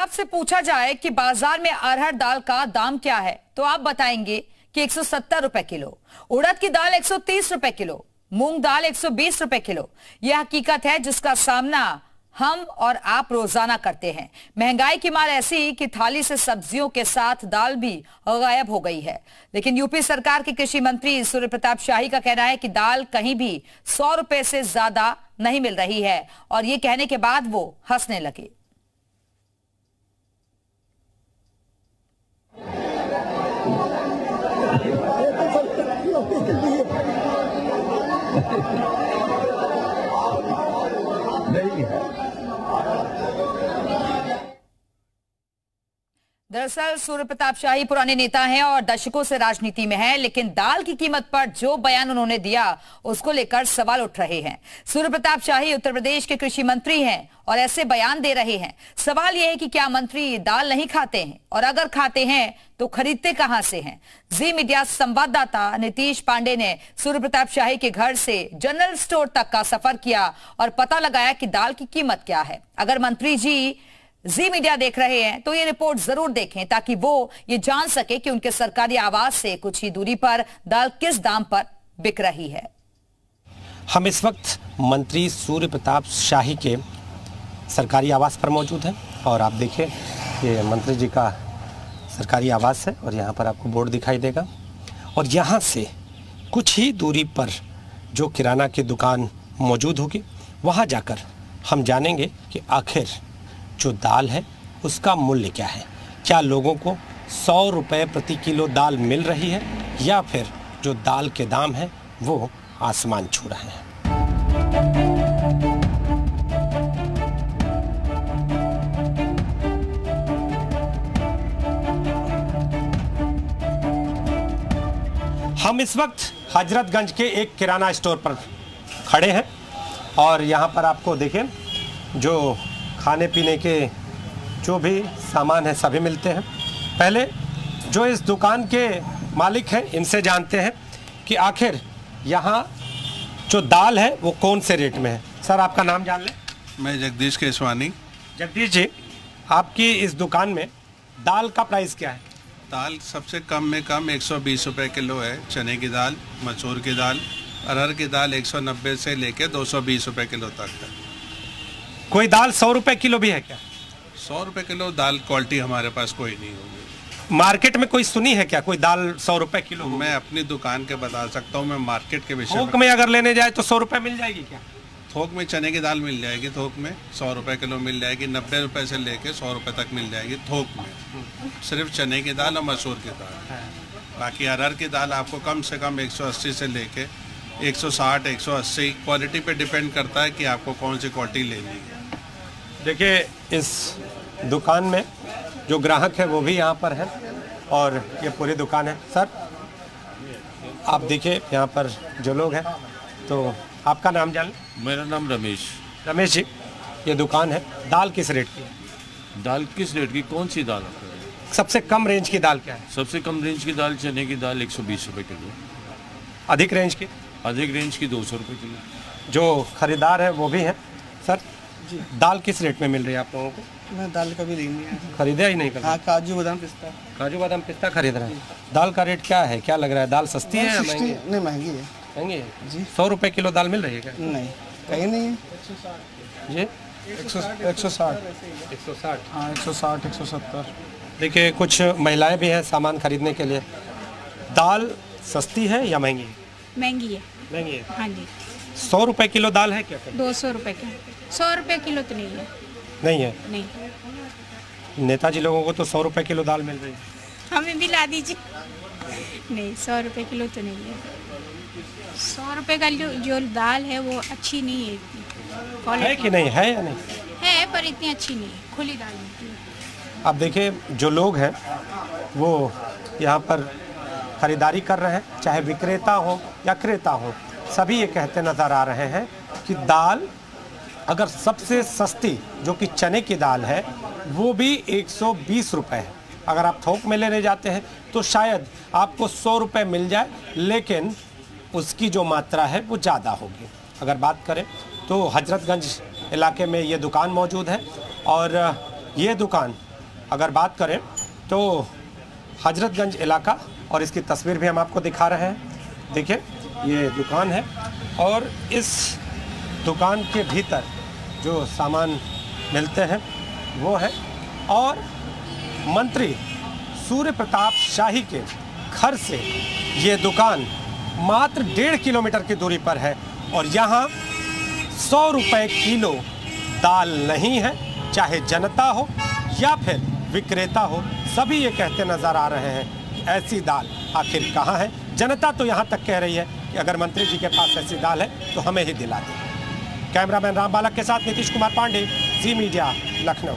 आपसे पूछा जाए कि बाजार में अरहर दाल का दाम क्या है तो आप बताएंगे कि 170 रुपए किलो, उड़द की दाल 130 रुपए किलो, मूंग दाल 120 रुपए किलो। यह हकीकत है जिसका सामना हम और आप रोजाना करते हैं। महंगाई की मार ऐसी कि थाली से सब्जियों के साथ दाल भी गायब हो गई है। लेकिन यूपी सरकार के कृषि मंत्री सूर्य प्रताप शाही का कहना है कि दाल कहीं भी 100 रुपए से ज्यादा नहीं मिल रही है और ये कहने के बाद वो हंसने लगे। दरअसल सूर्य प्रताप शाही पुराने नेता हैं और दशकों से राजनीति में हैं, लेकिन दाल की कीमत पर जो बयान उन्होंने दिया उसको लेकर सवाल उठ रहे हैं। सूर्य प्रताप शाही उत्तर प्रदेश के कृषि मंत्री हैं और ऐसे बयान दे रहे हैं। सवाल यह है कि क्या मंत्री दाल नहीं खाते हैं और अगर खाते हैं तो खरीदते कहां से हैं? जी मीडिया संवाददाता नीतीश पांडे ने सूर्य प्रताप शाही के घर से जनरल स्टोर तक का सफर किया और पता लगाया कि दाल की कीमत क्या है। अगर मंत्री जी मीडिया देख रहे हैं तो ये रिपोर्ट जरूर देखें ताकि वो ये जान सके कि उनके सरकारी आवास से कुछ ही दूरी पर दाल किस दाम पर बिक रही है। हम इस वक्त मंत्री सूर्य प्रताप शाही के सरकारी आवास पर मौजूद हैं और आप देखिए ये मंत्री जी का सरकारी आवास है और यहाँ पर आपको बोर्ड दिखाई देगा और यहाँ से कुछ ही दूरी पर जो किराना की दुकान मौजूद होगी वहाँ जाकर हम जानेंगे कि आखिर जो दाल है उसका मूल्य क्या है। क्या लोगों को 100 रुपये प्रति किलो दाल मिल रही है या फिर जो दाल के दाम है वो आसमान छू रहे हैं। हम इस वक्त हजरतगंज के एक किराना स्टोर पर खड़े हैं और यहाँ पर आपको देखें जो खाने पीने के जो भी सामान है सभी मिलते हैं। पहले जो इस दुकान के मालिक हैं इनसे जानते हैं कि आखिर यहाँ जो दाल है वो कौन से रेट में है। सर आपका नाम जान लें। मैं जगदीश केसवानी। जगदीश जी, आपकी इस दुकान में दाल का प्राइस क्या है? दाल सबसे कम में कम 120 रुपये किलो है। चने की दाल, मसूर की दाल, अरहर की दाल 190 से लेकर 220 रुपये किलो तक है। कोई दाल 100 रुपये किलो भी है क्या? 100 रुपये किलो दाल क्वालिटी हमारे पास कोई नहीं होगी। मार्केट में कोई सुनी है क्या कोई दाल 100 रुपये किलो? मैं अपनी दुकान के बता सकता हूँ। मैं मार्केट के विषय थोक में अगर लेने जाए तो 100 रुपये मिल जाएगी क्या? थोक में चने की दाल मिल जाएगी, थोक में 100 रुपये किलो मिल जाएगी। 90 रुपये से लेके 100 रुपये तक मिल जाएगी थोक में, सिर्फ चने की दाल और मसूर की दाल। बाकी अरहर की दाल आपको कम से कम 180 से लेके 160, 180 क्वालिटी पे डिपेंड करता है कि आपको कौन सी क्वालिटी लेनी है। देखिए इस दुकान में जो ग्राहक है वो भी यहाँ पर है और ये पूरी दुकान है। सर आप देखिए यहाँ पर जो लोग हैं तो आपका नाम जान लें। मेरा नाम रमेश। रमेश जी, ये दुकान है, दाल किस रेट की है? दाल किस रेट की? कौन सी दाल? सबसे कम रेंज की दाल क्या है? सबसे कम रेंज की दाल चने की दाल 120 रुपये किलो। अधिक रेंज की? अधिक रेंज की 200 रुपये किलो। जो खरीदार है वो भी है। सर जी, दाल किस रेट में मिल रही है आप लोगों को? मैं दाल कभी नहीं है। खरीदा ही नहीं कर? हाँ, काजू बादाम पिस्ता। काजू बादाम पिस्ता खरीद रहे हैं। दाल का रेट क्या है, क्या लग रहा है? दाल सस्ती है या महंगी? नहीं, महंगी है। महंगी है जी। 100 रुपये किलो दाल मिल रही है क्या? नहीं, कहीं नहीं है। जी 160। 160? हाँ, 160, 170। देखिए कुछ महिलाएं भी हैं सामान खरीदने के लिए। दाल सस्ती है या महंगी है? महंगी है। महंगी है? हाँ जी। 100 रुपये किलो दाल है क्या? 200 रुपये की। 100 रुपये किलो तो नहीं है। नहीं है? नहीं। नेताजी लोगों को तो 100 रुपये किलो दाल मिल रही है। हमें भी ला दीजिए। नहीं, 100 रुपये किलो तो नहीं है। 100 रुपये का जो दाल है वो अच्छी नहीं है इतनी। है कि नहीं है या नहीं है, पर इतनी अच्छी नहीं है। खुली दाल मिलती है। अब देखिए जो लोग हैं वो यहाँ पर खरीदारी कर रहे हैं, चाहे विक्रेता हो या क्रेता हो, सभी ये कहते नज़र आ रहे हैं कि दाल अगर सबसे सस्ती जो कि चने की दाल है वो भी 120 रुपये है। अगर आप थोक में लेने जाते हैं तो शायद आपको 100 रुपये मिल जाए, लेकिन उसकी जो मात्रा है वो ज़्यादा होगी। अगर बात करें तो हजरतगंज इलाके में ये दुकान मौजूद है और ये दुकान अगर बात करें तो हजरतगंज इलाका, और इसकी तस्वीर भी हम आपको दिखा रहे हैं। देखिए ये दुकान है और इस दुकान के भीतर जो सामान मिलते हैं वो है, और मंत्री सूर्य प्रताप शाही के घर से ये दुकान मात्र 1.5 किलोमीटर की दूरी पर है, और यहाँ 100 रुपये किलो दाल नहीं है, चाहे जनता हो या फिर विक्रेता हो, सभी ये कहते नज़र आ रहे हैं ऐसी दाल आखिर कहाँ है। जनता तो यहाँ तक कह रही है कि अगर मंत्री जी के पास ऐसी दाल है तो हमें ही दिला दें। कैमरामैन राम बालक के साथ नीतीश कुमार पांडे, जी मीडिया, लखनऊ।